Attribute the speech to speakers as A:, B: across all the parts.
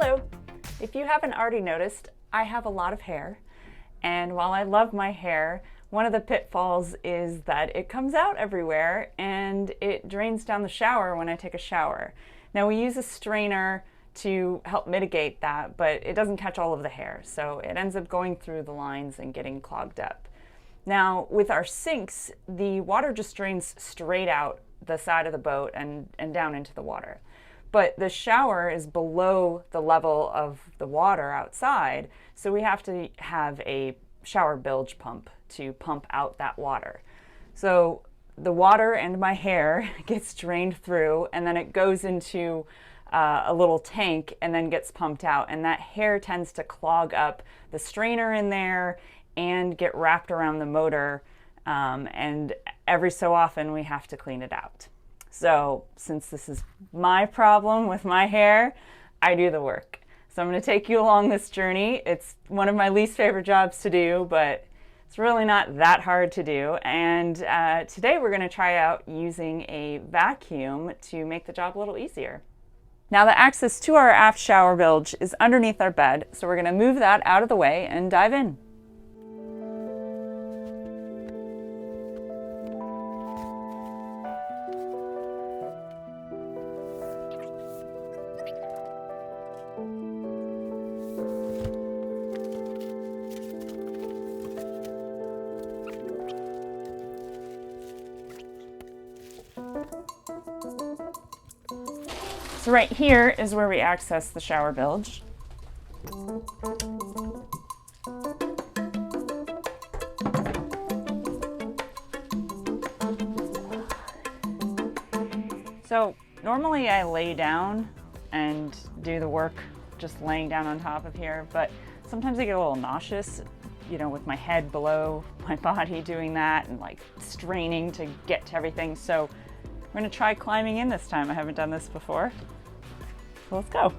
A: Hello! If you haven't already noticed, I have a lot of hair, and while I love my hair, one of the pitfalls is that it comes out everywhere and it drains down the shower when I take a shower. Now we use a strainer to help mitigate that, but it doesn't catch all of the hair, so it ends up going through the lines and getting clogged up. Now with our sinks, the water just drains straight out the side of the boat and down into the water. But the shower is below the level of the water outside, so we have to have a shower bilge pump to pump out that water. So the water and my hair gets drained through, and then it goes into a little tank and then gets pumped out, and that hair tends to clog up the strainer in there and get wrapped around the motor, and every so often we have to clean it out. So since this is my problem with my hair, I do the work. So I'm going to take you along this journey. It's one of my least favorite jobs to do, but it's really not that hard to do. And today we're going to try out using a vacuum to make the job a little easier. Now the access to our aft shower bilge is underneath our bed, so we're going to move that out of the way and dive in. So right here is where we access the shower bilge. So normally I lay down and do the work just laying down on top of here, but sometimes I get a little nauseous, you know, with my head below my body doing that and like straining to get to everything. So I'm going to try climbing in this time. I haven't done this before. So let's go.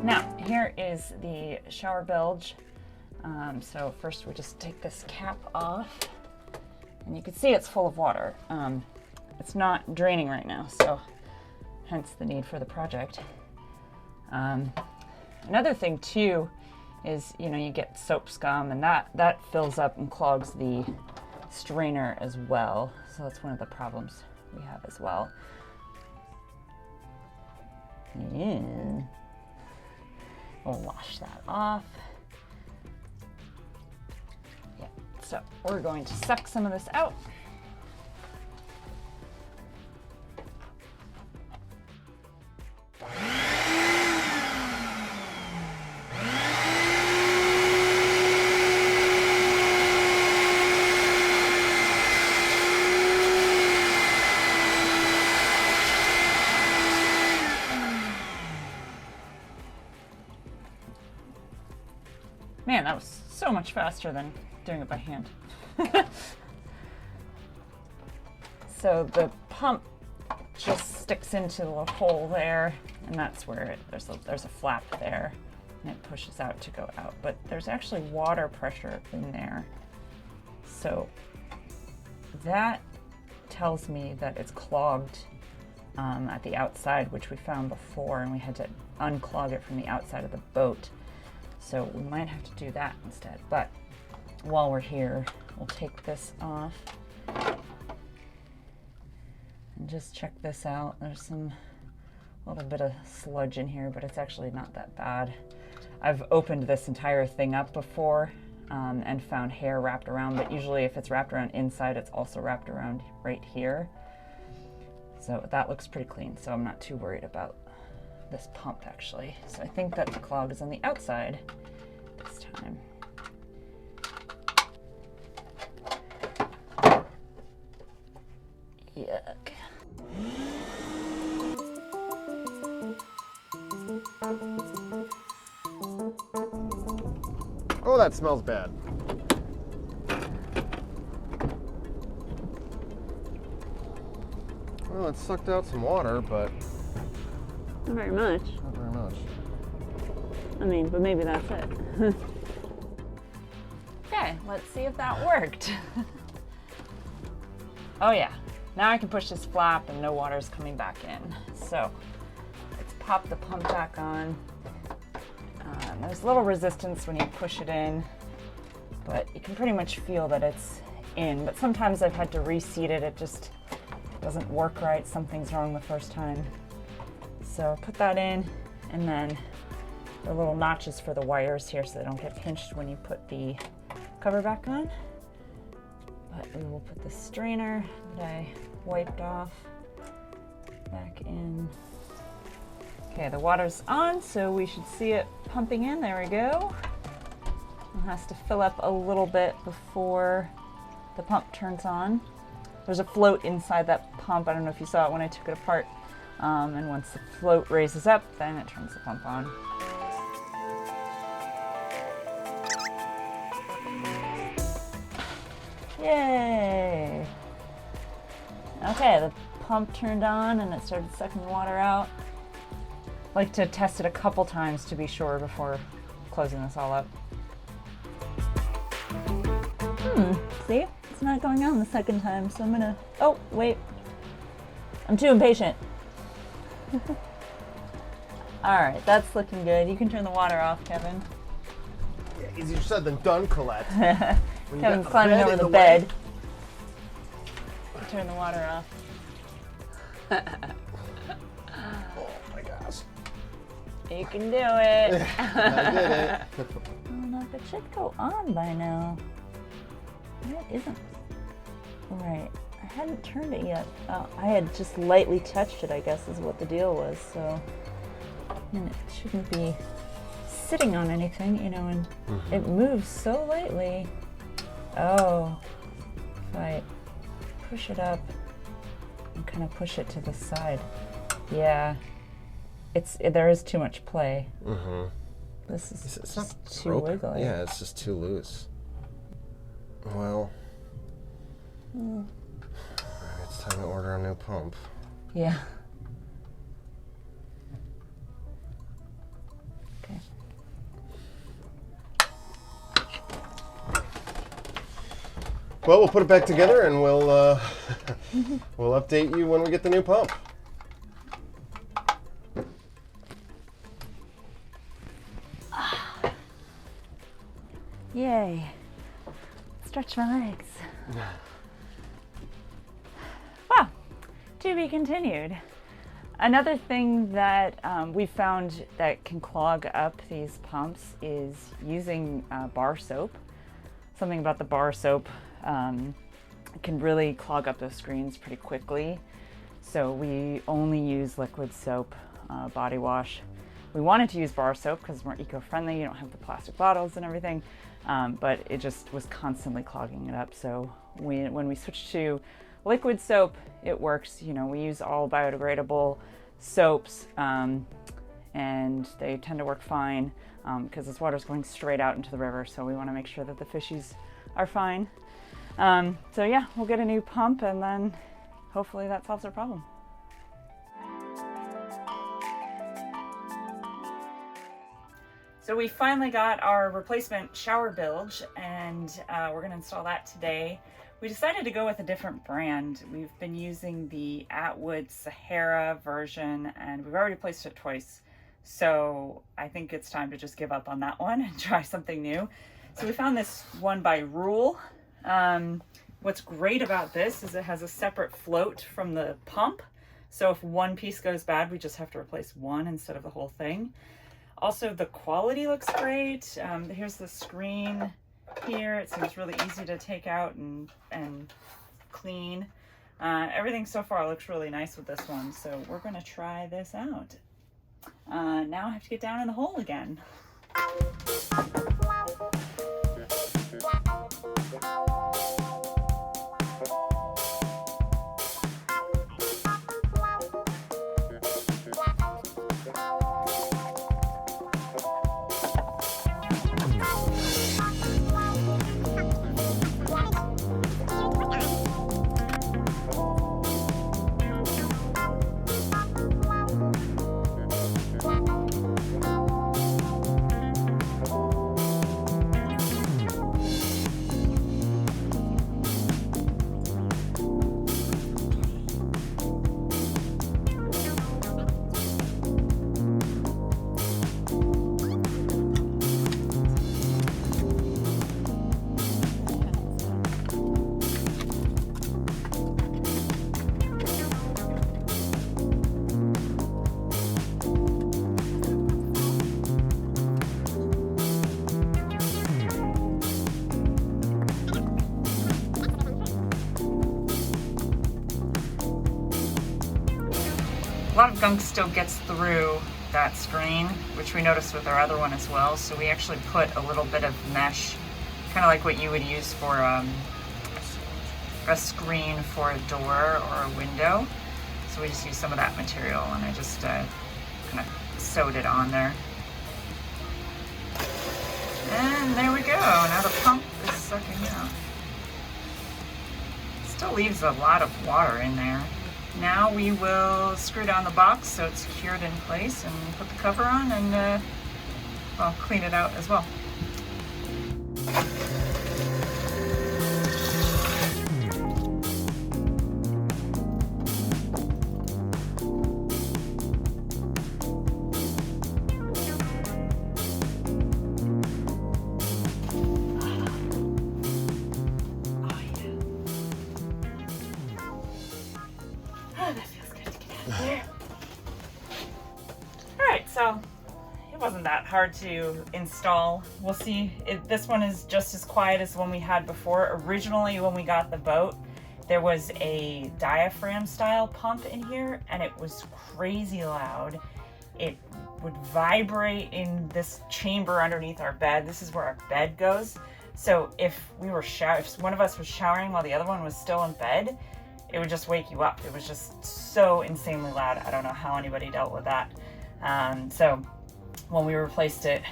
A: Now, here is the shower bilge. So first we just take this cap off, and you can see it's full of water. It's not draining right now, so hence the need for the project. Another thing too is, you know, you get soap scum, and that fills up and clogs the strainer as well. So that's one of the problems we have as well. Yeah. We'll wash that off. So we're going to suck some of this out. Man, that was so much faster than doing it by hand. So the pump just sticks into the little hole there, and that's where there's a flap there, and it pushes out to go out. But there's actually water pressure in there. So that tells me that it's clogged at the outside, which we found before, and we had to unclog it from the outside of the boat. So we might have to do that instead. But while we're here, we'll take this off and just check this out. There's a little bit of sludge in here, but it's actually not that bad. I've opened this entire thing up before and found hair wrapped around, but usually if it's wrapped around inside, it's also wrapped around right here. So that looks pretty clean, so I'm not too worried about this pump actually. So I think that the clog is on the outside this time. Yuck.
B: Oh, that smells bad. Well, it sucked out some water, but
A: Not very much.
B: not very much.
A: I mean, but maybe that's it. Okay, let's see if that worked. Oh yeah, now I can push this flap and no water's coming back in. So let's pop the pump back on. There's a little resistance when you push it in, but you can pretty much feel that it's in. But sometimes I've had to reseat it. It just doesn't work right. Something's wrong the first time. So put that in, and then the little notches for the wires here so they don't get pinched when you put the cover back on. But we will put the strainer that I wiped off back in. Okay, the water's on, so we should see it pumping in. There we go. It has to fill up a little bit before the pump turns on. There's a float inside that pump. I don't know if you saw it when I took it apart. And once the float raises up, then it turns the pump on. Yay! Okay, the pump turned on and it started sucking the water out. I like to test it a couple times to be sure before closing this all up. See? It's not going on the second time, so I'm gonna... Oh, wait. I'm too impatient. Alright, that's looking good. You can turn the water off, Kevin.
B: Yeah, easier said than done, Colette.
A: Kevin's climbing over the bed. Turn the water off.
B: Oh my gosh.
A: You can do it.
B: I did it.
A: I don't know if it should go on by now. It isn't. Right. I hadn't turned it yet. Oh, I had just lightly touched it, I guess, is what the deal was. So, and it shouldn't be sitting on anything, you know, and it moves so lightly. Oh, if I push it up and kind of push it to the side. Yeah, there is too much play. This is
B: It's
A: just
B: not
A: too
B: broken.
A: wiggly.
B: Yeah, it's just too loose. Well, it's time to order a new pump.
A: Yeah. Okay.
B: Well, we'll put it back together and we'll we'll update you when we get the new pump.
A: Yay. Stretch my legs. Wow. To be continued. Another thing that we found that can clog up these pumps is using bar soap. Something about the bar soap can really clog up those screens pretty quickly. So we only use liquid soap, body wash. We wanted to use bar soap because it's more eco-friendly. You don't have the plastic bottles and everything, but it just was constantly clogging it up. So when we switched to liquid soap, it works. You know, we use all biodegradable soaps, and they tend to work fine because this water is going straight out into the river. So we want to make sure that the fishies are fine. So yeah, we'll get a new pump and then hopefully that solves our problem. So we finally got our replacement shower bilge, and we're going to install that today. We decided to go with a different brand. We've been using the Atwood Sahara version, and we've already replaced it twice. So I think it's time to just give up on that one and try something new. So we found this one by Rule. What's great about this is it has a separate float from the pump. So if one piece goes bad, we just have to replace one instead of the whole thing. Also, the quality looks great. Here's the screen here. It seems really easy to take out and clean. Everything so far looks really nice with this one, so we're going to try this out. Now I have to get down in the hole again. A lot of gunk still gets through that screen, which we noticed with our other one as well. So we actually put a little bit of mesh, kind of like what you would use for a screen for a door or a window. So we just use some of that material, and I just kind of sewed it on there. And there we go. Now the pump is sucking out. Still leaves a lot of water in there. Now we will screw down the box so it's secured in place and put the cover on and well, clean it out as well. Alright, so it wasn't that hard to install. We'll see. This one is just as quiet as the one we had before. Originally, when we got the boat, there was a diaphragm style pump in here, and it was crazy loud. It would vibrate in this chamber underneath our bed. This is where our bed goes. So if one of us was showering while the other one was still in bed, it would just wake you up. It was just so insanely loud. I don't know how anybody dealt with that. So when we replaced it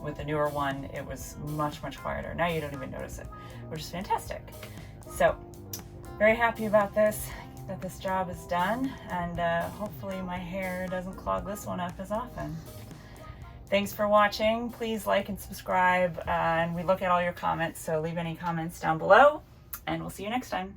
A: with the newer one, it was much, much quieter. Now you don't even notice it, which is fantastic. So very happy about this, that this job is done, and hopefully my hair doesn't clog this one up as often. Thanks for watching. Please like and subscribe, and we look at all your comments, so leave any comments down below, and we'll see you next time.